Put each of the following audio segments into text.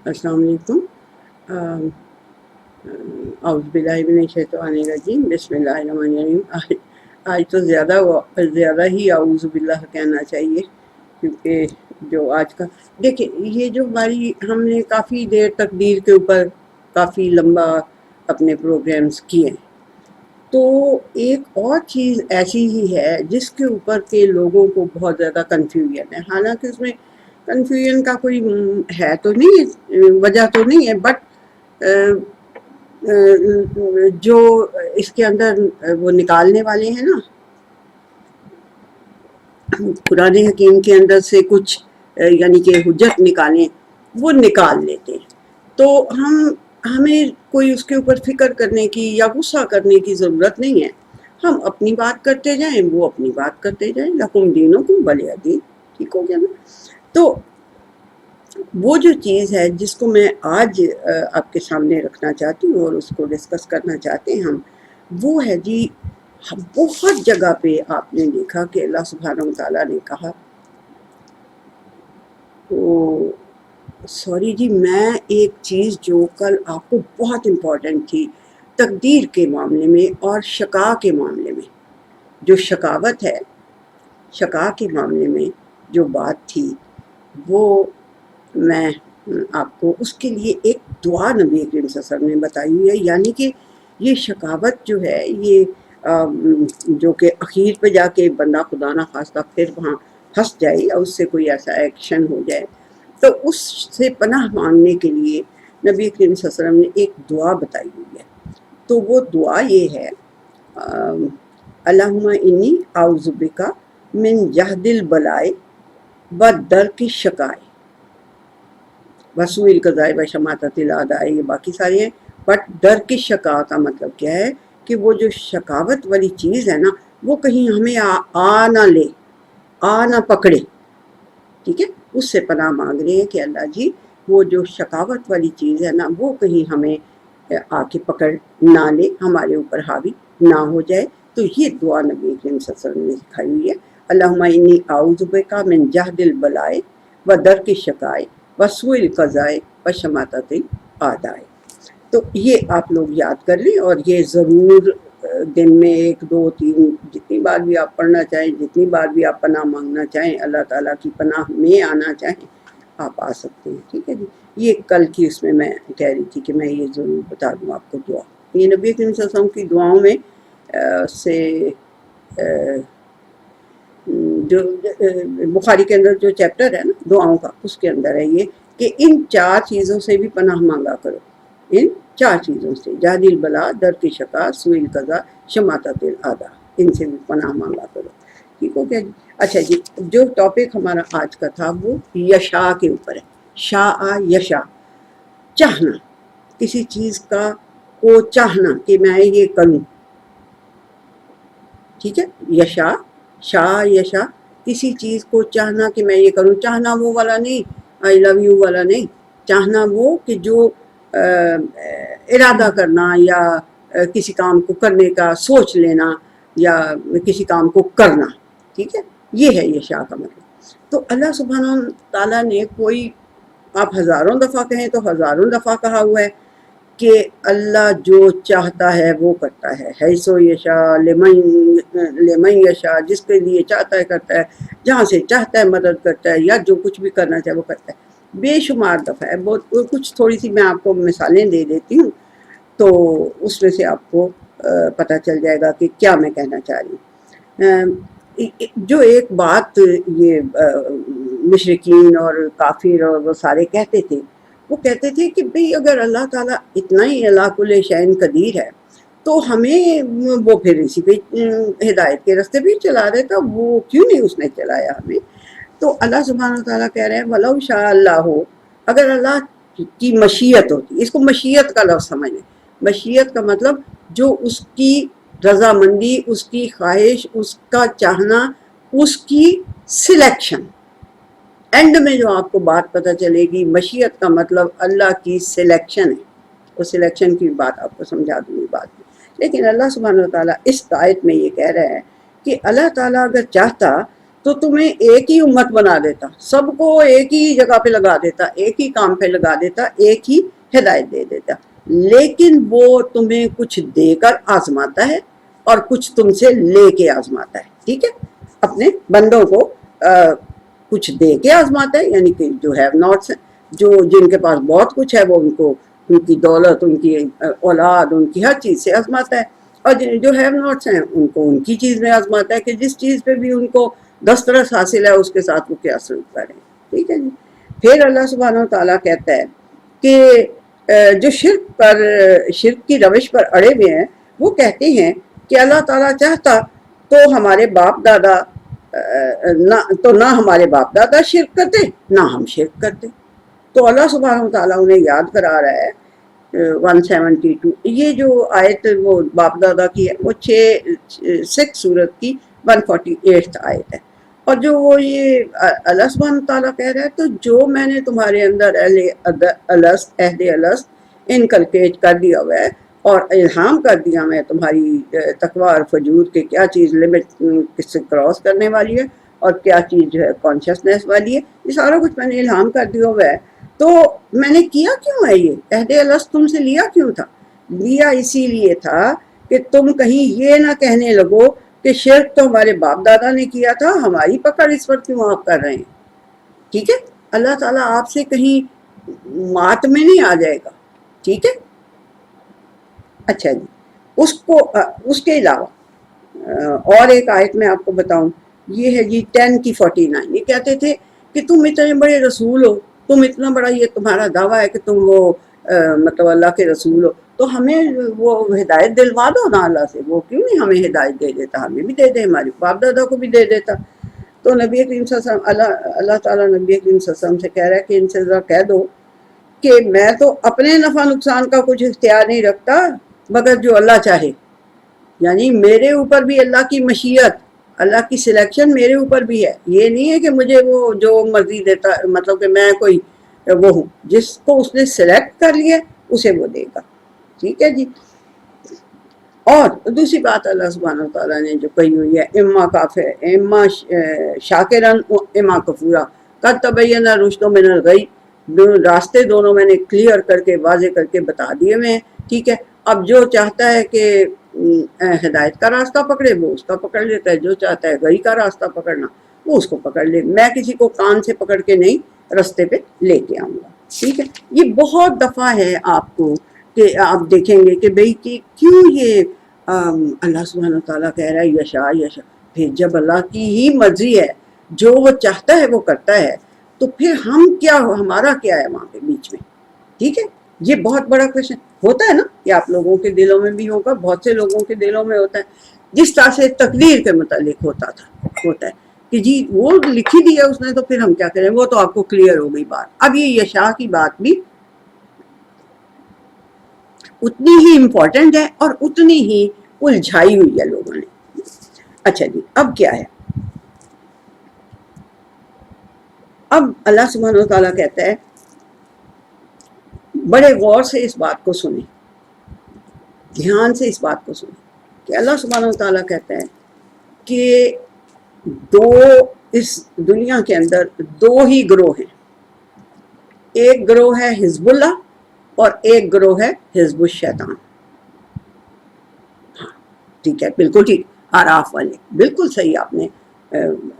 السلام علیکم۔ اعوذ باللہ من الشیطان الرجیم، بسم اللہ الرحمن الرحیم۔ آج تو زیادہ ہی اعوذ باللہ کہنا چاہیے، کیونکہ جو آج کا دیکھیں، یہ جو ہم نے کافی دیر تقدیر کے اوپر کافی لمبا اپنے پروگرامز کیے، تو ایک اور چیز ایسی ہی ہے جس کے اوپر کے لوگوں کو بہت زیادہ کنفیوژن ہے۔ حالانکہ اس میں کنفیوژن کا کوئی ہے تو نہیں، وجہ تو نہیں ہے، بٹ جو اس کے اندر وہ نکالنے والے ہیں نا، قرآن حکیم کے اندر سے کچھ یعنی کہ حجت نکالیں، وہ نکال لیتے ہیں۔ تو ہمیں کوئی اس کے اوپر فکر کرنے کی یا غصہ کرنے کی ضرورت نہیں ہے۔ ہم اپنی بات کرتے جائیں، وہ اپنی بات کرتے جائیں، لکم دینکم ولی دین، ٹھیک ہو گیا نا؟ تو وہ جو چیز ہے جس کو میں آج آپ کے سامنے رکھنا چاہتی ہوں اور اس کو ڈسکس کرنا چاہتے ہیں ہم، وہ ہے جی، بہت جگہ پہ آپ نے دیکھا کہ اللہ سبحانہ و تعالیٰ نے کہا، سوری جی، میں ایک چیز جو کل آپ کو بہت امپورٹنٹ تھی تقدیر کے معاملے میں اور شقا کے معاملے میں، جو شقاوت ہے، شقا کے معاملے میں جو بات تھی، وہ میں آپ کو اس کے لیے ایک دعا نبی کریم صلی اللہ علیہ وسلم نے بتائی ہوئی ہے۔ یعنی کہ یہ شقاوت جو ہے، یہ جو کہ اخیر پہ جا کے بندہ خدا نہ خواستہ پھر وہاں پھنس جائے یا اس سے کوئی ایسا ایکشن ہو جائے، تو اس سے پناہ مانگنے کے لیے نبی کریم صلی اللہ علیہ وسلم نے ایک دعا بتائی ہوئی ہے۔ تو وہ دعا یہ ہے، اللہم انی اعوذ بک من جہد البلاء و درک الشقاء وسوء القضاء و شماتۃ الاعداء، یہ باقی سارے ہیں، بٹ درک الشقاء کا مطلب کیا ہے کہ وہ جو شقاوت والی چیز ہے نا، وہ کہیں ہمیں آ نہ لے، آ نہ پکڑے، ٹھیک ہے؟ اس سے پناہ مانگ رہے ہیں کہ اللہ جی، وہ جو شقاوت والی چیز ہے نا، وہ کہیں ہمیں آ کے پکڑ نہ لے، ہمارے اوپر حاوی نہ ہو جائے۔ تو یہ دعا نبی کریم صلی اللہ علیہ وسلم نے سکھائی ہوئی ہے، اللہم انی اعوذ بک من جہد البلاء و درک الشقاء وسوء القضاء و شماتۃ الاعداء۔ تو یہ آپ لوگ یاد کر لیں، اور یہ ضرور دن میں 1 2 3 جتنی بار بھی آپ پڑھنا چاہیں، جتنی بار بھی آپ پناہ مانگنا چاہیں، اللہ تعالیٰ کی پناہ میں آنا چاہیں، آپ آ سکتے ہیں، ٹھیک ہے جی؟ یہ کل کی اس میں کہہ رہی تھی کہ میں یہ ضرور بتا دوں آپ کو دعا۔ یہ نبی کریم صلی اللہ علیہ وسلم کی دعاؤں میں سے جو بخاری کے اندر جو چیپٹر ہے نا دعاؤں کا، اس کے اندر ہے یہ کہ ان 4 چیزوں سے بھی پناہ مانگا کرو، ان 4 چیزوں سے، جہد البلاء، درک شقا، سوء القضاء، شماتۃ الاعداء، ان سے بھی پناہ مانگا کرو، ٹھیک ہو گیا جی؟ اچھا جی، جو ٹاپک ہمارا آج کا تھا وہ یشا کے اوپر ہے۔ شاء یشا، چاہنا، کسی چیز کو چاہنا کہ میں یہ کروں، ٹھیک ہے؟ یشا، شاء یشا، کسی چیز کو چاہنا کہ میں یہ کروں۔ چاہنا وہ والا نہیں، آئی لو یو والا نہیں، چاہنا وہ کہ جو ارادہ کرنا یا کسی کام کو کرنے کا سوچ لینا یا کسی کام کو کرنا، ٹھیک ہے؟ یہ ہے یشا کا مطلب۔ تو اللہ سبحانہ تعالیٰ نے کوئی، آپ ہزاروں دفعہ کہیں تو ہزاروں دفعہ کہا ہوا ہے کہ اللہ جو چاہتا ہے وہ کرتا ہے، حیثو یشا لمن یشا، جس کے لیے چاہتا ہے کرتا ہے، جہاں سے چاہتا ہے مدد کرتا ہے، یا جو کچھ بھی کرنا چاہے وہ کرتا ہے۔ بے شمار دفعہ ہے، بہت کچھ، تھوڑی سی میں آپ کو مثالیں دے دیتی ہوں تو اس میں سے آپ کو پتہ چل جائے گا کہ کیا میں کہنا چاہ رہی ہوں۔ جو ایک بات یہ مشرکین اور کافر اور وہ سارے کہتے تھے، وہ کہتے تھے کہ بھئی اگر اللہ تعالیٰ اتنا ہی علی کل شیء قدیر ہے تو ہمیں وہ پھر اسی پہ ہدایت کے راستے بھی چلا رہے تھا، وہ کیوں نہیں اس نے چلایا ہمیں؟ تو اللہ سبحانہ تعالیٰ کہہ رہے ہیں وَلَوْ شَاءَ اللَّهُ، اگر اللہ کی مشیت ہوتی، اس کو مشیت کا لفظ سمجھ لیں۔ مشیت کا مطلب جو اس کی رضامندی، اس کی خواہش، اس کا چاہنا، اس کی سلیکشن، اینڈ میں جو آپ کو بات پتہ چلے گی، مشیت کا مطلب اللہ کی سلیکشن ہے۔ اس سلیکشن کی بات آپ کو سمجھا دوں گی بعد میں۔ لیکن اللہ سبحانہ وتعالیٰ اس آیت میں یہ کہہ رہا ہے کہ اللہ تعالیٰ اگر چاہتا تو تمہیں ایک ہی امت بنا دیتا, سب کو ایک ہی جگہ پہ لگا دیتا, ایک ہی کام پہ لگا دیتا, ایک ہی ہدایت دے دیتا. لیکن وہ تمہیں کچھ دے کر آزماتا ہے اور کچھ تم سے لے کے آزماتا ہے. ٹھیک ہے, اپنے بندوں کو کچھ دے کے آزماتا ہے, یعنی کہ جو ہیو ناٹس ہیں, جو جن کے پاس بہت کچھ ہے, وہ ان کو ان کی دولت, ان کی اولاد, ان کی ہر چیز سے آزماتا ہے, اور جو ہیو ناٹس ہیں ان کو ان کی چیز میں آزماتا ہے کہ جس چیز پہ بھی ان کو دسترس حاصل ہے اس کے ساتھ وہ کیا سلوک کریں. ٹھیک ہے جی. پھر اللہ سبحانہ وتعالیٰ کہتا ہے کہ جو شرک کی روش پر اڑے ہوئے ہیں, وہ کہتے ہیں کہ اللہ تعالیٰ چاہتا تو ہمارے باپ دادا نہ ہمارے باپ دادا شرک کرتے, نہ ہم شرک کرتے. تو اللہ سبحانہ وتعالیٰ انہیں یاد کرا رہا ہے 172, یہ جو آیت وہ باپ دادا کی ہے, وہ 6 سورت کی 148 آیت ہے. اور جو وہ یہ اللہ سبحانہ تعالیٰ کہہ رہا ہے, تو جو میں نے تمہارے اندر عہد الست انکلکیٹ کر دیا ہوا ہے اور الہام کر دیا میں تمہاری تقویٰ اور فجور کے کیا چیز لمٹ کس سے کراس کرنے والی ہے اور کیا چیز جو ہے کانشیسنیس والی ہے, یہ سارا کچھ میں نے الہام کر دیا ہوا ہے. تو میں نے کیا کیوں ہے یہ عہد الست تم سے لیا کیوں تھا؟ لیا اسی لیے تھا کہ تم کہیں یہ نہ کہنے لگو کہ شرک تو ہمارے باپ دادا نے کیا تھا, ہماری پکڑ اس پر کیوں آپ کر رہے ہیں. ٹھیک ہے, اللہ تعالیٰ آپ سے کہیں مات میں نہیں آ جائے گا. ٹھیک ہے. اچھا جی, اس کے علاوہ اور ایک آیت میں آپ کو بتاؤں, یہ ہے جی 10 کی 49. یہ کہتے تھے کہ تم اتنے بڑے رسول ہو, تم اتنا بڑا یہ تمہارا دعویٰ ہے کہ تم وہ مطلب اللہ کے رسول ہو, تو ہمیں وہ ہدایت دلوا دو نا اللہ سے. وہ کیوں نہیں ہمیں ہدایت دے دیتا, ہمیں بھی دے دے, ہمارے باپ دادا کو بھی دے دیتا. تو نبی کریم صلی اللہ علیہ وسلم, اللہ تعالیٰ نبی کریم صلی اللہ علیہ وسلم سے کہہ رہا ہے کہ ان سے ذرا کہہ دو کہ میں تو اپنے نفع نقصان کا کچھ اختیار نہیں رکھتا مگر جو اللہ چاہے. یعنی میرے اوپر بھی اللہ کی مشیت, اللہ کی سلیکشن میرے اوپر بھی ہے. یہ نہیں ہے کہ مجھے وہ جو مرضی دیتا, مطلب کہ میں کوئی وہ ہوں, جس کو اس نے سلیکٹ کر لیا اسے وہ دے گا. ٹھیک ہے جی. اور دوسری بات اللہ سبحانہ وتعالیٰ نے جو کہی ہوئی ہے, اما شاکرن اما کفورا قد تبین الرشد من الغی, راستے دونوں میں نے کلیئر کر کے واضح کر کے بتا دیے میں. ٹھیک ہے. اب جو چاہتا ہے کہ ہدایت کا راستہ پکڑے وہ اس کا پکڑ لیتا ہے, جو چاہتا ہے غی کا راستہ پکڑنا وہ اس کو پکڑ لے. میں کسی کو کان سے پکڑ کے نہیں راستے پہ لے کے آؤں گا. ٹھیک ہے. یہ بہت دفعہ ہے آپ کو کہ آپ دیکھیں گے کہ بھئی کہ کیوں یہ اللہ سبحانہ تعالیٰ کہہ رہا ہے یشاء یشاء. پھر جب اللہ کی ہی مرضی ہے, جو وہ چاہتا ہے وہ کرتا ہے, تو پھر ہم کیا, ہمارا کیا ہے وہاں پہ بیچ میں. ٹھیک ہے. یہ بہت بڑا کوشچن ہوتا ہے نا, کہ آپ لوگوں کے دلوں میں بھی ہوگا, بہت سے لوگوں کے دلوں میں ہوتا ہے. جس طرح سے تقدیر کے متعلق ہوتا ہے کہ جی وہ لکھی دی ہے اس نے, تو پھر ہم کیا کریں, وہ تو آپ کو کلیئر ہو گئی بات. اب یہ یشاء کی بات بھی اتنی ہی امپورٹنٹ ہے اور اتنی ہی الجھائی ہوئی ہے لوگوں نے. اچھا جی, اب کیا ہے, اب اللہ سبحانہ وتعالیٰ کہتا ہے, بڑے غور سے اس بات کو سنیں, دھیان سے اس بات کو سنیں, کہ اللہ سبحانہ وتعالیٰ کہتا ہے کہ اس دنیا کے اندر 2 ہی گروہ ہیں. ایک گروہ ہے حزب اللہ اور ایک گروہ ہے حزب الشیطان. ہاں ٹھیک ہے, بالکل ٹھیک, آراف والے, بالکل صحیح.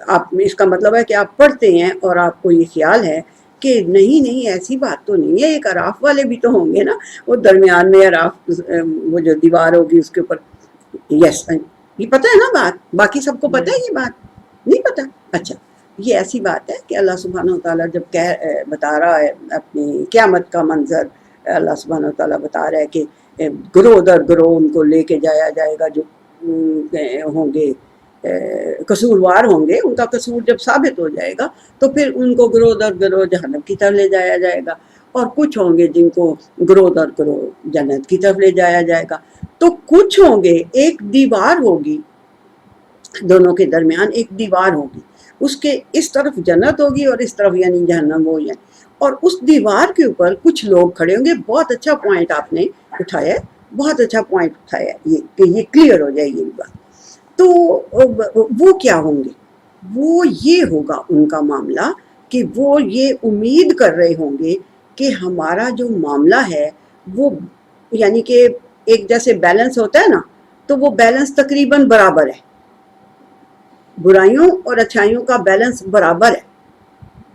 آپ اس کا مطلب ہے کہ آپ پڑھتے ہیں اور آپ کو یہ خیال ہے کہ نہیں ایسی بات تو نہیں ہے, ایک آراف والے بھی تو ہوں گے نا, وہ درمیان میں آراف وہ جو دیوار ہوگی اس کے اوپر. یس, یہ پتہ ہے نا بات, باقی سب کو پتہ ہے یہ بات نہیں پتہ. اچھا, یہ ایسی بات ہے کہ اللہ سبحانہ وتعالیٰ جب بتا رہا ہے اپنی قیامت کا منظر, اللہ سبحانہ وتعالیٰ بتا رہا ہے کہ گروہ در گروہ ان کو لے کے جایا جائے گا, جو ہوں گے قصوروار ہوں گے, ان کا قصور جب ثابت ہو جائے گا تو پھر ان کو گروہ در گروہ جہنم کی طرف لے جایا جائے گا, اور کچھ ہوں گے جن کو گروہ در گروہ جنت کی طرف لے جایا جائے گا. تو کچھ ہوں گے, ایک دیوار ہوگی دونوں کے درمیان, ایک دیوار ہوگی, اس کے اس طرف جنت ہوگی اور اس طرف یعنی جہنم ہو جائے, اور اس دیوار کے اوپر کچھ لوگ کھڑے ہوں گے. بہت اچھا پوائنٹ آپ نے اٹھایا ہے, بہت اچھا پوائنٹ اٹھایا ہے, یہ کہ یہ کلیئر ہو جائے گی بات. تو وہ کیا ہوں گے, وہ یہ ہوگا ان کا معاملہ کہ وہ یہ امید کر رہے ہوں گے کہ ہمارا جو معاملہ ہے وہ یعنی کہ ایک جیسے بیلنس ہوتا ہے نا، تو وہ بیلنس تقریباً برابر ہے، برائیوں اور اچھائیوں کا بیلنس برابر ہے۔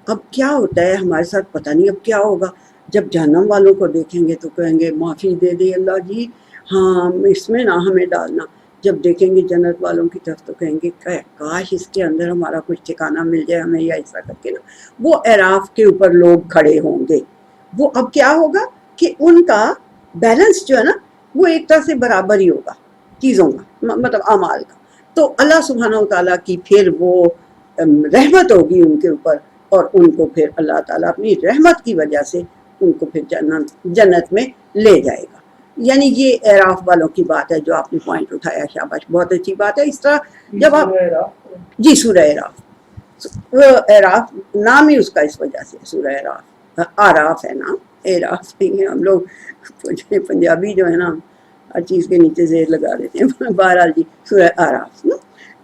اب کیا ہوتا ہے ہمارے ساتھ پتہ نہیں اب کیا ہوگا، جب جہنم والوں کو دیکھیں گے تو کہیں گے معافی دے دے اللہ جی، ہاں اس میں نہ ہمیں ڈالنا۔ جب دیکھیں گے جنت والوں کی طرف تو کہیں گے کاش اس کے اندر ہمارا کچھ ٹھکانہ مل جائے ہمیں، یا ایسا کر کے نا وہ اعراف کے اوپر لوگ کھڑے ہوں گے۔ وہ اب کیا ہوگا کہ ان کا بیلنس جو ہے نا وہ ایک طرح سے برابر ہی ہوگا چیزوں کا، مطلب اعمال کا۔ تو اللہ سبحانہ و تعالیٰ کی پھر وہ رحمت ہوگی ان کے اوپر، اور ان کو پھر اللہ تعالیٰ اپنی رحمت کی وجہ سے ان کو پھر جنت میں لے جائے گا۔ یعنی یہ اعراف والوں کی بات ہے جو آپ نے پوائنٹ اٹھایا، شاباش، بہت اچھی بات ہے۔ اس طرح جب آپ جی سورہ اعراف، اعراف نام ہی اس کا اس وجہ سے سورہ اعراف، آراف ہے نام، اعراف نہیں ہے۔ ہم لوگ پنجابی جو ہے نا ہر چیز کے نیچے زیر لگا دیتے ہیں۔ بہرحال جی سورہ آراف۔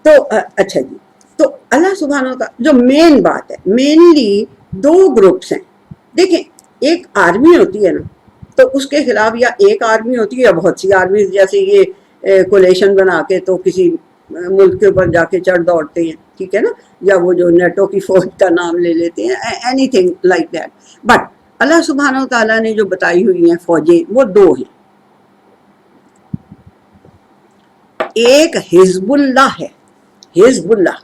تو اچھا جی، تو اللہ سبحانہ وتعالی جو مین بات ہے، مینلی دو گروپس ہیں۔ دیکھیں ایک آرمی ہوتی ہے نا، تو اس کے خلاف یا ایک آرمی ہوتی ہے یا بہت سی آرمی، جیسے یہ کولیشن بنا کے تو کسی ملک کے اوپر جا کے چڑھ دوڑتے ہیں، ٹھیک ہے نا، یا وہ جو نیٹو کی فوج کا نام لے لیتے ہیں، anything like that. But Allah سبحانہ وتعالیٰ نے جو بتائی ہوئی ہیں فوجیں وہ دو ہیں، ایک حزب اللہ ہے، حزب اللہ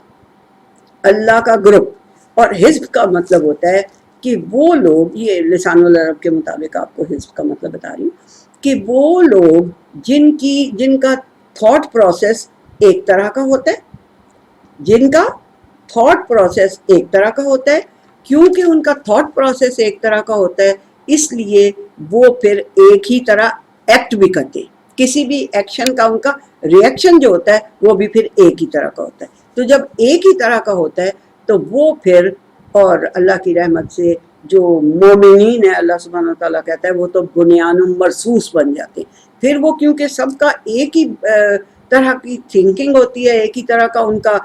اللہ کا گروپ، اور حزب کا مطلب ہوتا ہے کہ وہ لوگ، یہ لسان العرب کے مطابق آپ کو حزب کا مطلب بتا رہی ہوں، کہ وہ لوگ جن کا تھاٹ پروسیس ایک طرح کا ہوتا ہے، جن کا تھاٹ پروسیس ایک طرح کا ہوتا ہے۔ کیونکہ ان کا تھاٹ پروسیس ایک طرح کا ہوتا ہے اس لیے وہ پھر ایک ہی طرح ایکٹ بھی کرتے ہیں، کسی بھی ایکشن کا ان کا ریئیکشن جو ہوتا ہے وہ بھی پھر ایک ہی طرح کا ہوتا ہے۔ تو جب ایک ہی طرح کا ہوتا ہے تو وہ پھر، اور اللہ کی رحمت سے جو مومنین ہے اللہ سبحانہ وتعالیٰ کہتا ہے وہ تو بنیان مرصوص بن جاتے ہیں۔ پھر وہ کیونکہ سب کا ایک ہی طرح کی تھنکنگ ہوتی ہے، ایک ہی طرح کا ان کا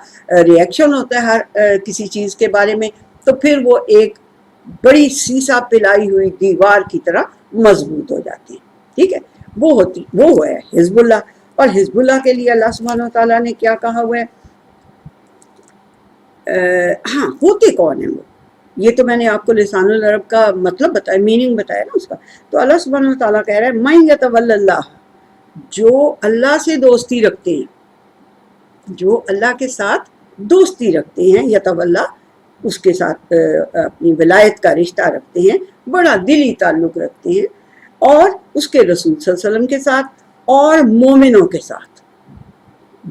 ریئیکشن ہوتا ہے ہر کسی چیز کے بارے میں، تو پھر وہ ایک بڑی سیسا پلائی ہوئی دیوار کی طرح مضبوط ہو جاتی ہیں، ٹھیک ہے۔ وہ ہے حزب اللہ۔ اور حزب اللہ کے لیے اللہ سبحانہ وتعالیٰ نے کیا کہا ہوا ہے؟ ہاں ہوتے کون ہیں وہ، یہ تو میں نے آپ کو لسان العرب کا مطلب بتایا، میننگ بتایا نا اس کا۔ تو اللہ سبحانہ وتعالیٰ کہہ رہا ہے من یتول اللہ، جو اللہ سے دوستی رکھتے ہیں، جو اللہ کے ساتھ دوستی رکھتے ہیں، یتولا اس کے ساتھ اپنی ولایت کا رشتہ رکھتے ہیں، بڑا دلی تعلق رکھتے ہیں، اور اس کے رسول صلی اللہ علیہ وسلم کے ساتھ اور مومنوں کے ساتھ،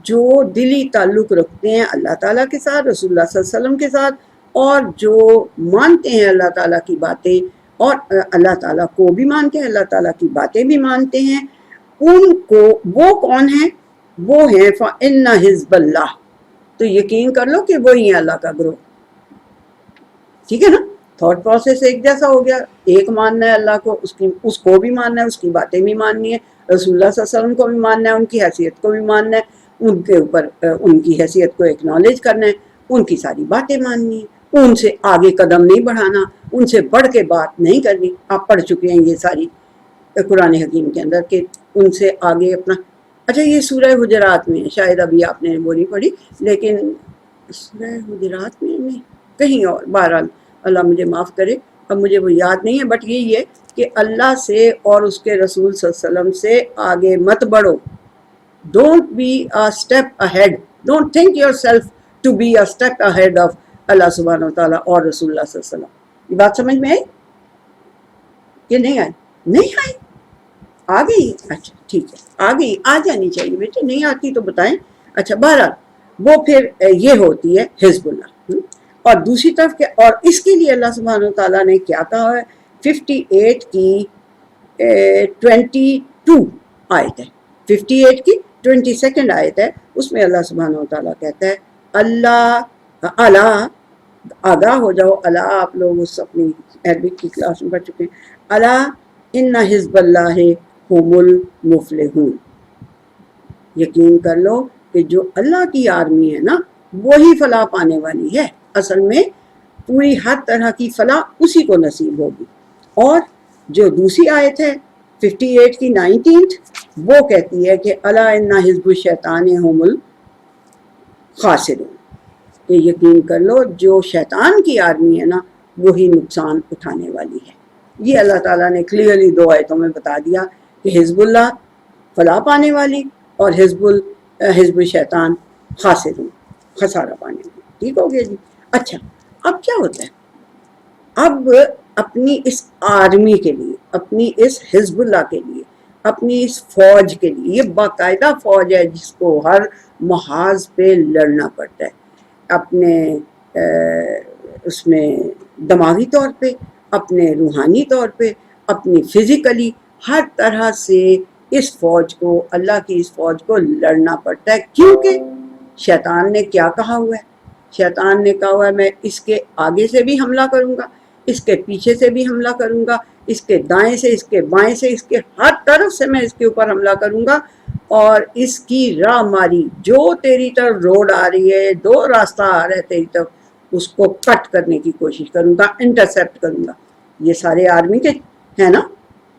جو دلی تعلق رکھتے ہیں اللہ تعالیٰ کے ساتھ، رسول اللہ صلی اللہ علیہ وسلم کے ساتھ، اور جو مانتے ہیں اللہ تعالیٰ کی باتیں، اور اللہ تعالیٰ کو بھی مانتے ہیں، اللہ تعالیٰ کی باتیں بھی مانتے ہیں، ان کو، وہ کون ہیں؟ وہ ہیں فَإِنَّ حِزْبَ اللَّهِ، تو یقین کر لو کہ وہی ہے اللہ کا گروہ، ٹھیک ہے نا۔ تھاٹ پروسیس ایک جیسا ہو گیا، ایک ماننا ہے اللہ کو، اس کو بھی ماننا ہے، اس کی باتیں بھی ماننی ہے، رسول اللہ صلی اللہ علیہ وسلم کو بھی ماننا ہے، ان کی حیثیت کو بھی ماننا ہے، ان کے اوپر ان کی حیثیت کو ایکنالج کرنا ہے، ان کی ساری باتیں ماننی ہے، ان سے آگے قدم نہیں بڑھانا، ان سے بڑھ کے بات نہیں کرنی۔ آپ پڑھ چکے ہیں یہ ساری قرآن حکیم کے اندر کہ ان سے آگے اپنا، اچھا یہ سورہ حجرات میں ہے، شاید ابھی آپ نے وہ نہیں پڑھی، لیکن سورہ حجرات میں نہیں، کہیں اور، بہرحال اللہ مجھے معاف کرے، اب مجھے وہ یاد نہیں ہے، بٹ یہی ہے کہ اللہ سے اور اس کے رسول صلی اللہ علیہ وسلم سے آگے مت بڑھو، don't be a step ahead, don't think yourself to be a step ahead of اللہ سبحانہ وتعالیٰ اور رسول اللہ صلی اللہ علیہ وسلم۔ یہ بات سمجھ میں آئی کہ نہیں آئی؟ نہیں آئی، آ گئی؟ اچھا ٹھیک ہے، آ گئی، آ جانی چاہیے بیٹے، نہیں آتی تو بتائیں۔ اچھا بہرحال وہ پھر یہ ہوتی ہے حزب اللہ۔ اور دوسری طرف کے، اور اس کے لیے اللہ سبحانہ وتعالیٰ نے کیا کہا ہے؟ 58 کی 22 آیت ہے، 58 کی 22 آیت ہے، اس میں اللہ سبحانہ وتعالیٰ کہتا ہے اللہ آگاہ ہو جاؤ، اللہ آپ لوگ اس اپنی عربک کی کلاس میں پڑھ چکے ہیں، اللہ ان حزب اللہ هم المفلحون، یقین کر لو کہ جو اللہ کی آرمی ہے نا وہی فلاح پانے والی ہے. اصل میں پوری ہر طرح کی فلاح اسی کو نصیب ہوگی. اور جو دوسری آیت ہے 58 کی 19 وہ کہتی ہے کہ الا ان حزب الشیطان هم الخاسرون، کہ یقین کر لو جو شیطان کی آرمی ہے نا وہی نقصان اٹھانے والی ہے. یہ اللہ تعالیٰ نے کلیئرلی 2 آیتوں میں بتا دیا کہ حزب اللہ فلاح پانے والی اور حزب الشیطان خاسرون، خسارہ پانے والی. ٹھیک ہو گیا جی. اچھا اب کیا ہوتا ہے، اب اپنی اس آرمی کے لیے، اپنی اس حزب اللہ کے لیے، اپنی اس فوج کے لیے، یہ باقاعدہ فوج ہے جس کو ہر محاذ پہ لڑنا پڑتا ہے، اپنے اس میں دماغی طور پہ، اپنے روحانی طور پہ، اپنی فزیکلی، ہر طرح سے اس فوج کو، اللہ کی اس فوج کو لڑنا پڑتا ہے. کیونکہ شیطان نے کیا کہا ہوا ہے؟ شیطان نے کہا ہوا ہے میں اس کے آگے سے بھی حملہ کروں گا، اس کے پیچھے سے بھی حملہ کروں گا، اس کے دائیں سے، اس کے بائیں سے، اس کے ہر طرف سے میں اس کے اوپر حملہ کروں گا، اور اس کی راہ ماری جو تیری طرف روڈ آ رہی ہے، 2 راستہ آ رہا ہے تیری طرف، اس کو کٹ کرنے کی کوشش کروں گا، انٹرسیپٹ کروں گا. یہ سارے آرمی کے ہیں نا.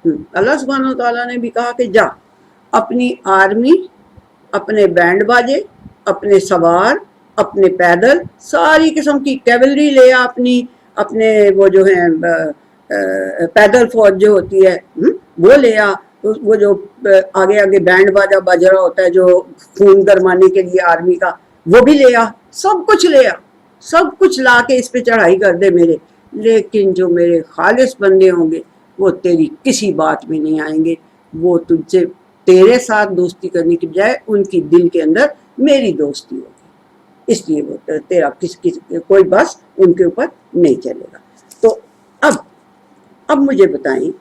اللہ سبحانہ و تعالیٰ نے بھی کہا کہ جا اپنی آرمی، اپنے بینڈ باجے، اپنے سوار، اپنے پیدل، ساری قسم کی کیولری لے آ، اپنے وہ جو ہیں پیدل فوج جو ہوتی ہے وہ لے آ، وہ جو آگے آگے بینڈ باجا بج رہا ہوتا ہے جو خون گرمانے کے لیے آرمی کا، وہ بھی لے آ، سب کچھ لے آ، سب کچھ لا کے اس پہ چڑھائی کر دے میرے. لیکن جو میرے خالص بندے ہوں گے وہ تیری کسی بات میں نہیں آئیں گے، وہ تجھ سے تیرے ساتھ دوستی کرنے کی بجائے ان کی دل کے اندر میری دوستی ہوگی، اس لیے وہ تیرا کوئی بس ان کے اوپر نہیں چلے گا. تو اب مجھے بتائیں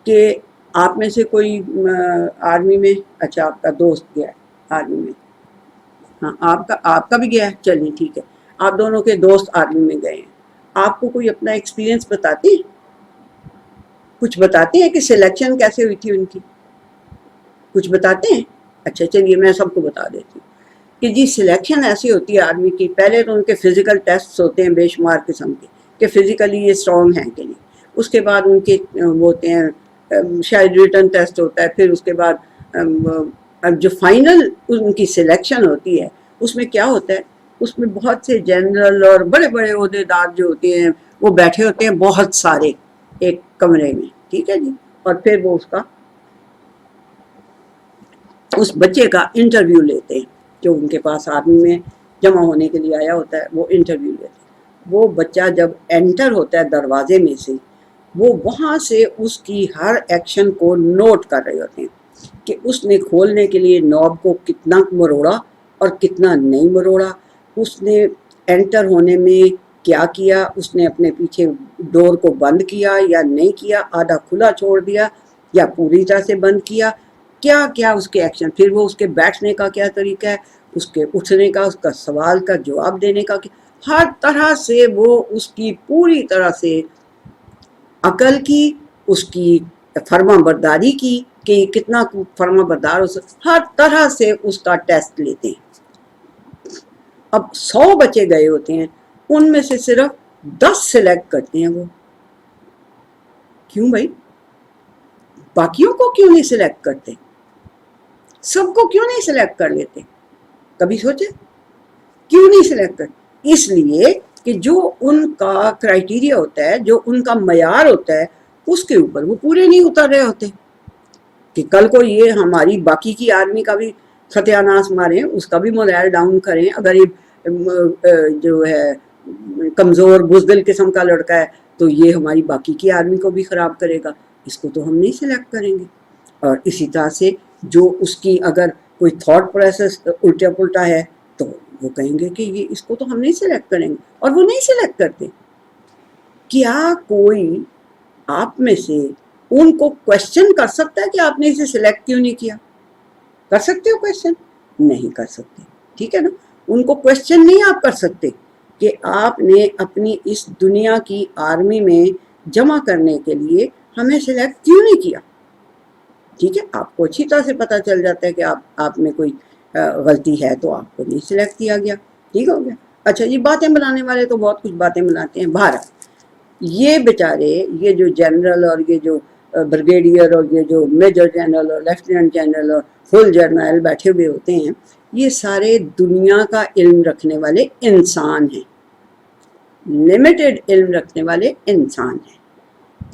کہ آپ میں سے کوئی آرمی میں، اچھا آپ کا دوست گیا ہے آرمی میں، ہاں آپ کا بھی گیا ہے، چلیے ٹھیک ہے، آپ دونوں کے دوست آرمی میں گئے ہیں. آپ کو کوئی اپنا ایکسپیرینس بتاتے ہیں، کچھ بتاتے ہیں کہ سلیکشن کیسے ہوئی تھی ان کی، کچھ بتاتے ہیں؟ اچھا چلیے میں سب کو بتا دیتی ہوں کہ جی سلیکشن ایسی ہوتی ہے آرمی کی. پہلے تو ان کے فزیکل ٹیسٹ ہوتے ہیں بے شمار قسم کے کہ فزیکلی یہ اسٹرانگ ہیں کہ نہیں. اس کے بعد ان کے وہ ہوتے ہیں شاید ریٹن ٹیسٹ ہوتا ہے. پھر اس کے بعد جو فائنل ان کی سلیکشن ہوتی ہے اس میں کیا ہوتا ہے، اس میں بہت سے جنرل اور بڑے بڑے عہدے دار جو ہوتے ہیں وہ بیٹھے ہوتے ہیں بہت سارے ایک کمرے میں، ٹھیک ہے جی. اور پھر وہ اس بچے کا انٹرویو لیتے ہیں جو ان کے پاس آرمی میں جمع ہونے کے لیے آیا ہوتا ہے، وہ انٹرویو لیتے ہیں. وہ بچہ جب انٹر ہوتا ہے دروازے میں سے، وہ وہاں سے اس کی ہر ایکشن کو نوٹ کر رہے ہوتے ہیں کہ اس نے کھولنے کے لیے نوب کو کتنا مروڑا اور کتنا نہیں مروڑا، اس نے انٹر ہونے میں کیا کیا، اس نے اپنے پیچھے ڈور کو بند کیا یا نہیں کیا، آدھا کھلا چھوڑ دیا یا پوری طرح سے بند کیا، کیا کیا اس کے ایکشن. پھر وہ اس کے بیٹھنے کا کیا طریقہ ہے، اس کے اٹھنے کا، اس کا سوال کا جواب دینے کا، ہر طرح سے وہ اس کی پوری طرح سے عقل کی، اس کی فرما برداری کی کہ یہ کتنا فرما بردار ہر طرح سے اس کا ٹیسٹ لیتے ہیں. اب 100 بچے گئے ہوتے ہیں، ان میں سے صرف 10 سلیکٹ کرتے ہیں. وہ کیوں بھائی؟ باقیوں کو کیوں نہیں سلیکٹ کرتے؟ سب کو کیوں نہیں سلیکٹ کر لیتے؟ کبھی سوچے کیوں نہیں سلیکٹ کرتے؟ اس لیے کہ جو ان کا کرائیٹیریا ہوتا ہے، جو ان کا معیار ہوتا ہے، اس کے اوپر وہ پورے نہیں اتر رہے ہوتے کہ کل کو یہ ہماری باقی کی آرمی کا بھی ستیہ ناش ماریں، اس کا بھی مورائل ڈاؤن کریں. اگر یہ جو ہے کمزور بزدل قسم کا لڑکا ہے تو یہ ہماری باقی کی آرمی کو بھی خراب کرے گا، اس کو تو ہم نہیں سلیکٹ کریں گے. اور اسی طرح سے جو اس کی اگر کوئی تھاٹ پروسیس الٹا پلٹا ہے تو وہ کہیں گے کہ یہ اس کو تو ہم نہیں سلیکٹ کریں گے، اور وہ نہیں سلیکٹ کرتے. کیا کوئی آپ میں سے ان کو کوشچن کر سکتا ہے کہ آپ نے اسے سلیکٹ کیوں نہیں کیا؟ کر سکتے ہو کوشچن؟ نہیں کر سکتے، ٹھیک ہے نا. ان کو کوشچن نہیں آپ کر سکتے کہ آپ نے اپنی اس دنیا کی آرمی میں جمع کرنے کے لیے ہمیں سلیکٹ کیوں نہیں کیا. ٹھیک ہے، آپ کو اچھی طرح سے پتہ چل جاتا ہے کہ آپ میں کوئی غلطی ہے تو آپ کو نہیں سلیکٹ کیا گیا. ٹھیک ہو گیا. اچھا یہ باتیں بنانے والے تو بہت کچھ باتیں بناتے ہیں. بہرحال یہ بیچارے یہ جو جنرل اور یہ جو بریگیڈیئر اور یہ جو میجر جنرل اور لیفٹیننٹ جنرل اور فل جرنیل بیٹھے ہوئے ہوتے ہیں، یہ سارے دنیا کا علم رکھنے والے انسان ہیں، لمیٹڈ علم رکھنے والے انسان ہیں.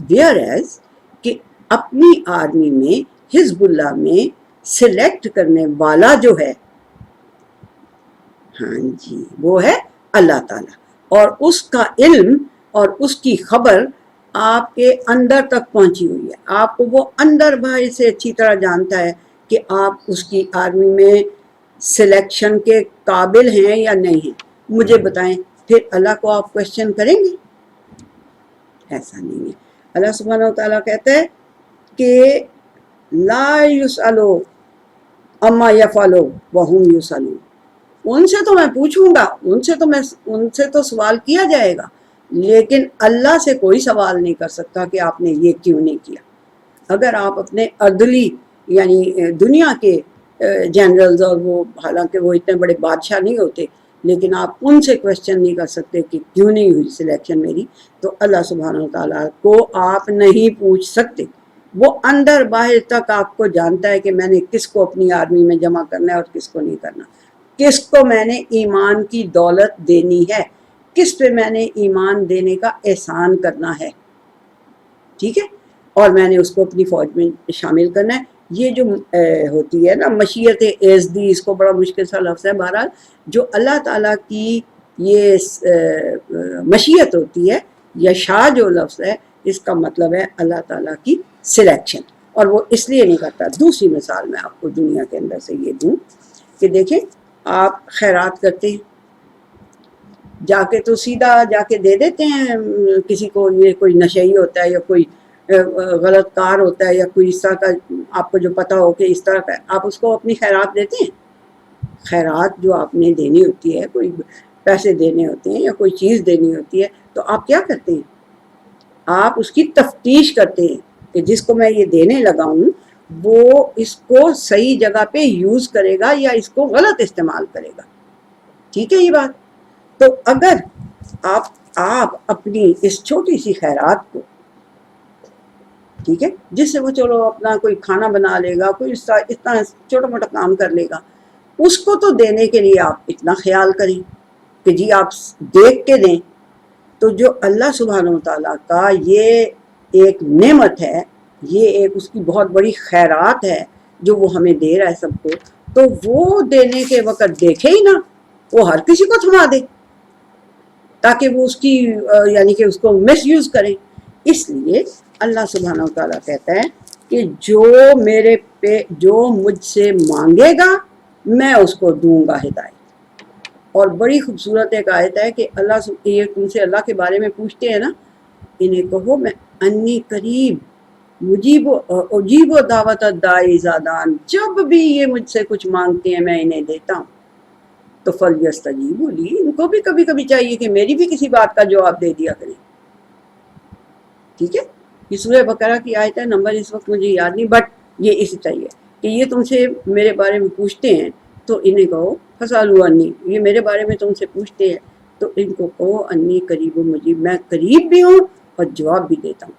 ویئر ایز کہ اپنی آرمی میں حزب اللہ میں سلیکٹ کرنے والا جو ہے، ہاں جی، وہ ہے اللہ تعالیٰ، اور اس کا علم اور اس کی خبر آپ کے اندر تک پہنچی ہوئی ہے. آپ کو وہ اندر باہر سے اچھی طرح جانتا ہے کہ آپ اس کی آرمی میں سلیکشن کے قابل ہیں یا نہیں ہیں. مجھے بتائیں، پھر اللہ کو آپ کوشچن کریں گے؟ ایسا نہیں ہے. اللہ سبحانہ و تعالیٰ کہتا ہے کہ لا یسألو اما یفعلو وہم یسألون. ان سے تو میں پوچھوں گا، ان سے تو سوال کیا جائے گا، لیکن اللہ سے کوئی سوال نہیں کر سکتا کہ آپ نے یہ کیوں نہیں کیا. اگر آپ اپنے ارضلی یعنی دنیا کے جنرلز، اور وہ حالانکہ وہ اتنے بڑے بادشاہ نہیں ہوتے، لیکن آپ ان سے کوشچن نہیں کر سکتے کہ کیوں نہیں ہوئی سلیکشن میری، تو اللہ سبحانہ و تعالیٰ کو آپ نہیں پوچھ سکتے. وہ اندر باہر تک آپ کو جانتا ہے کہ میں نے کس کو اپنی آرمی میں جمع کرنا ہے اور کس کو نہیں کرنا، کس کو میں نے ایمان کی دولت دینی ہے، کس پہ میں نے ایمان دینے کا احسان کرنا ہے. ٹھیک ہے، اور میں نے اس کو اپنی فوج میں شامل کرنا ہے. یہ جو ہوتی ہے نا مشیت ایزدی، اس کو بڑا مشکل سا لفظ ہے. بہرحال جو اللہ تعالیٰ کی یہ مشیت ہوتی ہے، یشاء جو لفظ ہے، اس کا مطلب ہے اللہ تعالیٰ کی سلیکشن، اور وہ اس لیے نہیں کرتا. دوسری مثال میں آپ کو دنیا کے اندر سے یہ دوں کہ دیکھیں، آپ خیرات کرتے ہیں، جا کے تو سیدھا جا کے دے دیتے ہیں کسی کو. یہ کوئی نشئی ہوتا ہے یا کوئی غلط کار ہوتا ہے یا کوئی اس طرح کا آپ کو جو پتہ ہو کہ اس طرح کا، آپ اس کو اپنی خیرات دیتے ہیں. خیرات جو آپ نے دینی ہوتی ہے، کوئی پیسے دینے ہوتے ہیں یا کوئی چیز دینی ہوتی ہے، تو آپ کیا کرتے ہیں؟ آپ اس کی تفتیش کرتے ہیں کہ جس کو میں یہ دینے لگا ہوں وہ اس کو صحیح جگہ پہ یوز کرے گا یا اس کو غلط استعمال کرے گا. ٹھیک ہے یہ بات؟ تو اگر آپ اپنی اس چھوٹی سی خیرات کو، ٹھیک ہے، جس سے وہ چلو اپنا کوئی کھانا بنا لے گا، کوئی اتنا چھوٹا موٹا کام کر لے گا، اس کو تو دینے کے لیے آپ اتنا خیال کریں کہ جی آپ دیکھ کے دیں. تو جو اللہ سبحانہ و تعالیٰ کا یہ ایک نعمت ہے، یہ ایک اس کی بہت بڑی خیرات ہے جو وہ ہمیں دے رہا ہے سب کو، تو وہ دینے کے وقت دیکھے ہی نہ، وہ ہر کسی کو تھما دے تاکہ وہ اس کی یعنی کہ اس کو مس یوز کریں. اس لیے اللہ سبحانہ و تعالیٰ کہتا ہے کہ جو مجھ سے مانگے گا میں اس کو دوں گا ہدایت. اور بڑی خوبصورت ایک آیت ہے کہ یہ تم سے اللہ کے بارے میں پوچھتے ہیں نا، انہیں کہو میں انی قریب اجیب و دعوت الداعی اذا دعان، جب بھی یہ مجھ سے کچھ مانگتے ہیں میں انہیں دیتا ہوں. تو فلیستجیبوا لی، ان کو بھی کبھی کبھی چاہیے کہ میری بھی کسی بات کا جواب دے دیا کریں. ٹھیک ہے، یہ سورہ بقرہ کی آیت ہے، نمبر اس وقت مجھے یاد نہیں، بٹ یہ اسی طرح کہ یہ تم سے میرے بارے میں پوچھتے ہیں تو انہیں کہو فسألوا انی، یہ میرے بارے میں تم سے پوچھتے ہیں تو ان کو کہو انی قریب و مجیب، میں قریب بھی ہوں اور جواب بھی دیتا ہوں.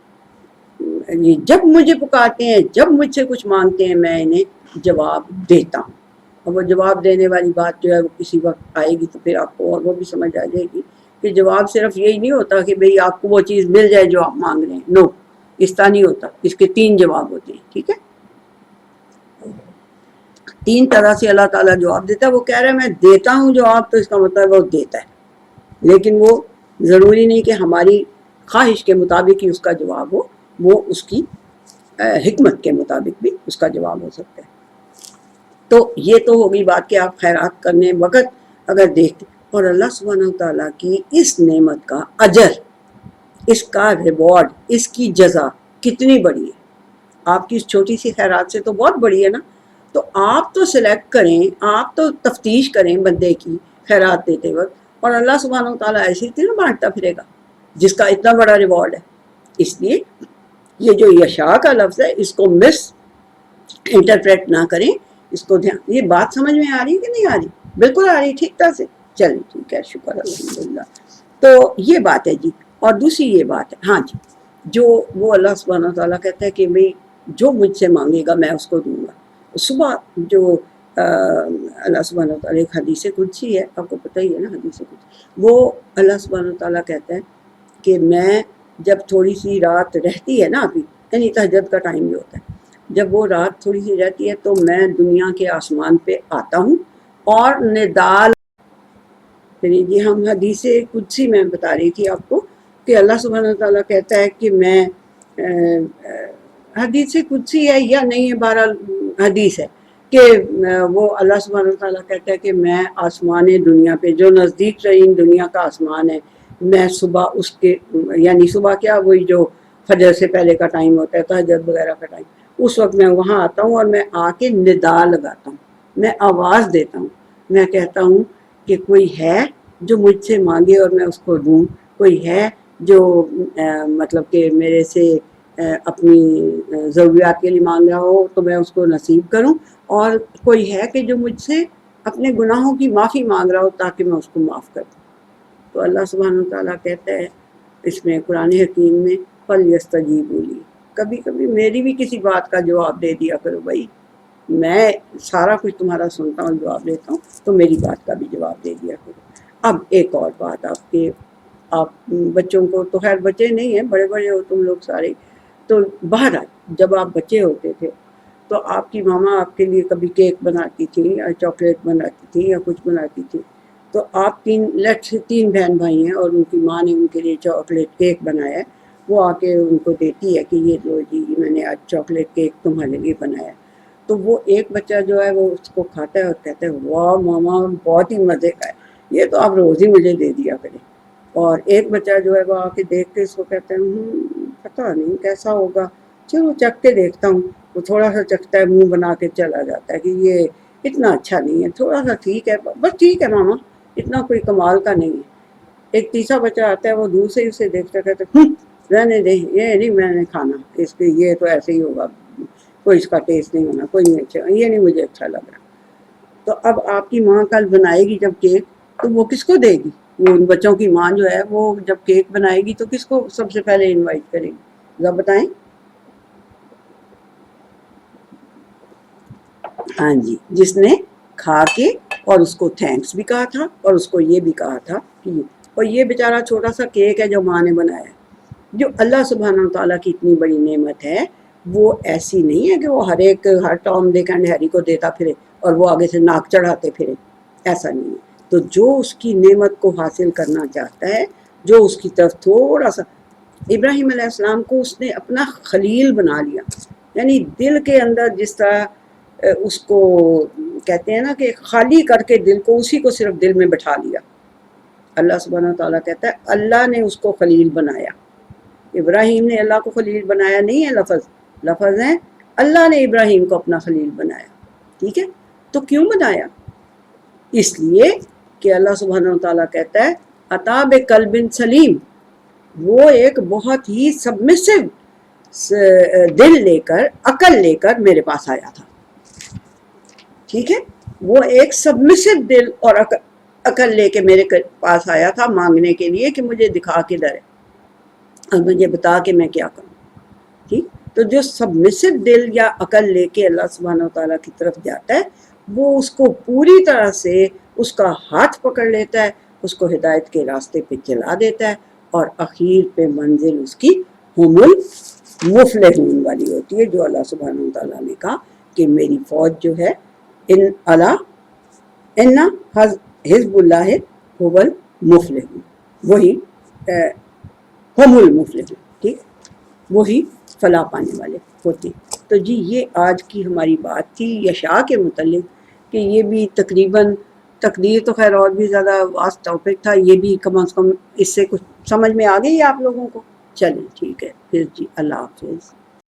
یہ جب مجھے پکارتے ہیں، جب مجھ سے کچھ مانگتے ہیں، میں انہیں جواب دیتا ہوں. اور وہ جواب دینے والی بات جو ہے وہ کسی وقت آئے گی تو پھر آپ کو اور وہ بھی سمجھ آ جائے گی کہ جواب صرف یہی نہیں ہوتا کہ بھئی آپ کو وہ چیز مل جائے جو آپ مانگ رہے ہیں. نو، اس طرح نہیں ہوتا. اس کے 3 جواب ہوتے ہیں. ٹھیک ہے، 3 طرح سے اللہ تعالیٰ جواب دیتا ہے. وہ کہہ رہا ہے میں دیتا ہوں جواب، تو اس کا مطلب وہ دیتا ہے، لیکن وہ ضروری نہیں کہ ہماری خواہش کے مطابق ہی اس کا جواب ہو، وہ اس کی حکمت کے مطابق بھی اس کا جواب ہو سکتا ہے. تو یہ تو ہوگی بات کہ آپ خیرات کرنے وقت اگر دیکھتے، اور اللہ سبحانہ و تعالیٰ کی اس نعمت کا اجر، اس کا ریوارڈ، اس کی جزا کتنی بڑی ہے. آپ کی اس چھوٹی سی خیرات سے تو بہت بڑی ہے نا. تو آپ تو سلیکٹ کریں، آپ تو تفتیش کریں بندے کی خیرات دیتے وقت، اور اللہ سبحانہ و تعالیٰ ایسے ہی نہ بانٹتا پھرے گا جس کا اتنا بڑا ریوارڈ ہے. اس لیے یہ جو یشاء کا لفظ ہے اس کو مس انٹرپریٹ نہ کریں، اس کو دھیان. یہ بات سمجھ میں آ رہی کہ نہیں آ رہی؟ بالکل آ رہی ٹھیک طرح سے. چلیں ٹھیک ہے، شکر الحمدللہ. تو یہ بات ہے جی. اور دوسری یہ بات ہے، ہاں جی، جو وہ اللہ سبحانہ تعالیٰ کہتا ہے کہ بھئی جو مجھ سے مانگے گا میں اس کو دوں گا. صبح جو اللہ سبحانہ تعالیٰ ایک حدیث قدسی ہے، آپ کو پتہ ہی ہے نا حدیث قدسی، وہ اللہ سبحانہ تعالیٰ کہتا ہے کہ میں جب تھوڑی سی رات رہتی ہے نا ابھی، یعنی تہجد کا ٹائم بھی ہوتا ہے، جب وہ رات تھوڑی سی رہتی ہے تو میں دنیا کے آسمان پہ آتا ہوں اور ندال. یہ ہم حدیث قدسی میں بتا رہی تھی آپ کو کہ اللہ سبحانہ تعالیٰ کہتا ہے کہ میں حدیث قدسی ہے یا نہیں ہے، بہرحال حدیث ہے کہ وہ اللہ سبحانہ تعالیٰ کہتا ہے کہ میں آسمان دنیا پہ جو نزدیک ترین دنیا کا آسمان ہے، میں صبح اس کے یعنی صبح کیا وہی جو فجر سے پہلے کا ٹائم ہوتا ہے، تہجد وغیرہ کا ٹائم، اس وقت میں وہاں آتا ہوں اور میں آ کے ندا لگاتا ہوں، میں آواز دیتا ہوں، میں کہتا ہوں کہ کوئی ہے جو مجھ سے مانگے اور میں اس کو دوں، کوئی ہے جو مطلب کہ میرے سے اپنی ضروریات کے لیے مانگ رہا ہو تو میں اس کو نصیب کروں، اور کوئی ہے کہ جو مجھ سے اپنے گناہوں کی معافی مانگ رہا ہو تاکہ میں اس کو معاف کر دوں. تو اللہ سبحانہ تعالیٰ کہتا ہے اس میں قرآن حکیم میں فَلْيَسْتَجِیبُوا لِی، کبھی کبھی میری بھی کسی بات کا جواب دے دیا کرو بھائی، میں سارا کچھ تمہارا سنتا ہوں، جواب دیتا ہوں، تو میری بات کا بھی جواب دے دیا کرو. اب ایک اور بات آپ بچوں کو تو خیر بچے نہیں ہیں، بڑے بڑے ہو تم لوگ سارے، تو بہرحال جب آپ بچے ہوتے تھے تو آپ کی ماما آپ کے لیے کبھی کیک بناتی تھی یا چاکلیٹ بناتی تھی یا کچھ بناتی تھی، تو آپ تین بہن بھائی ہیں اور ان کی ماں نے ان کے لیے چاکلیٹ کیک بنایا ہے، وہ آ کے ان کو دیتی ہے کہ یہ لو جی میں نے آج چاکلیٹ کیک تمہارے لیے بنایا. تو وہ ایک بچہ جو ہے وہ اس کو کھاتا ہے اور کہتا ہے واہ ماما بہت ہی مزے کا ہے، یہ تو آپ روز ہی مجھے دے دیا کریں. اور ایک بچہ جو ہے وہ آ کے دیکھ کے اس کو کہتا ہے پتہ نہیں کیسا ہوگا، چلو چکھ کے دیکھتا ہوں. وہ تھوڑا سا چکھتا ہے، منہ بنا کے چلا جاتا ہے کہ یہ اتنا اچھا نہیں ہے، تھوڑا سا ٹھیک ہے، بس ٹھیک ہے ماما، اتنا کوئی کمال کا نہیں ہے. ایک تیسرا بچہ آتا ہے، وہ دور سے ہی اسے دیکھتا کہتا ہے رہنے دے، یہ نہیں میں نے کھانا، اس کے یہ تو ایسے ہی ہوگا، کوئی اس کا ٹیسٹ نہیں ہونا، کوئی نہیں اچھا، یہ نہیں مجھے اچھا لگ رہا. تو اب آپ کی ماں کل بنائے گی جب کیک تو وہ کس کو دے گی؟ وہ ان بچوں کی ماں جو ہے وہ جب کیک بنائے گی تو کس کو سب سے پہلے انوائٹ کرے گی؟ ذرا بتائیں. ہاں جی، جس نے کھا کے اور اس کو تھینکس بھی کہا تھا اور اس کو یہ بھی کہا تھا کہ اور یہ بیچارہ چھوٹا سا کیک ہے جو ماں نے بنایا. جو اللہ سبحانہ تعالیٰ کی اتنی بڑی نعمت ہے وہ ایسی نہیں ہے کہ وہ ہر ٹام ڈک اینڈ ہیری کو دیتا پھرے اور وہ آگے سے ناک چڑھاتے پھرے، ایسا نہیں ہے. تو جو اس کی نعمت کو حاصل کرنا چاہتا ہے، جو اس کی طرف تھوڑا سا، ابراہیم علیہ السلام کو اس نے اپنا خلیل بنا لیا، یعنی دل کے اندر جس طرح اس کو کہتے ہیں نا کہ خالی کر کے دل کو، اسی کو صرف دل میں بٹھا لیا. اللہ سبحانہ تعالیٰ کہتا ہے اللہ نے اس کو خلیل بنایا. ابراہیم نے اللہ کو خلیل بنایا نہیں ہے، لفظ ہے اللہ نے ابراہیم کو اپنا خلیل بنایا. ٹھیک ہے، تو کیوں بنایا؟ اس لیے کہ اللہ سبحانہ تعالیٰ کہتا ہے عطا بقلب سلیم، وہ ایک بہت ہی سبمسو دل لے کر، عقل لے کر میرے پاس آیا تھا. ٹھیک ہے، وہ ایک سبمسو دل اور عقل لے کے میرے پاس آیا تھا مانگنے کے لیے کہ مجھے دکھا کے در ہے اور مجھے بتا کہ میں کیا کروں. ٹھیک، تو جو سبمسو دل یا عقل لے کے اللہ سبحانہ تعالیٰ کی طرف جاتا ہے وہ اس کو پوری طرح سے اس کا ہاتھ پکڑ لیتا ہے، اس کو ہدایت کے راستے پہ چلا دیتا ہے، اور اخیر پہ منزل اس کی ہم المفلحون والی ہوتی ہے، جو اللہ سبحانہ تعالیٰ نے کہا کہ میری فوج جو ہے ان حزب اللہ هو المفلحون، وہی ہم المفلحون، ٹھیک، وہی فلاح پانے والے ہوتے. تو جی یہ آج کی ہماری بات تھی یشاء کے متعلق، کہ یہ بھی تقریباً تقدیر تو خیر اور بھی زیادہ واسٹ ٹاپک تھا، یہ بھی کم از کم اس سے کچھ سمجھ میں آ گئی آپ لوگوں کو. چلیں ٹھیک ہے پھر جی، اللہ حافظ.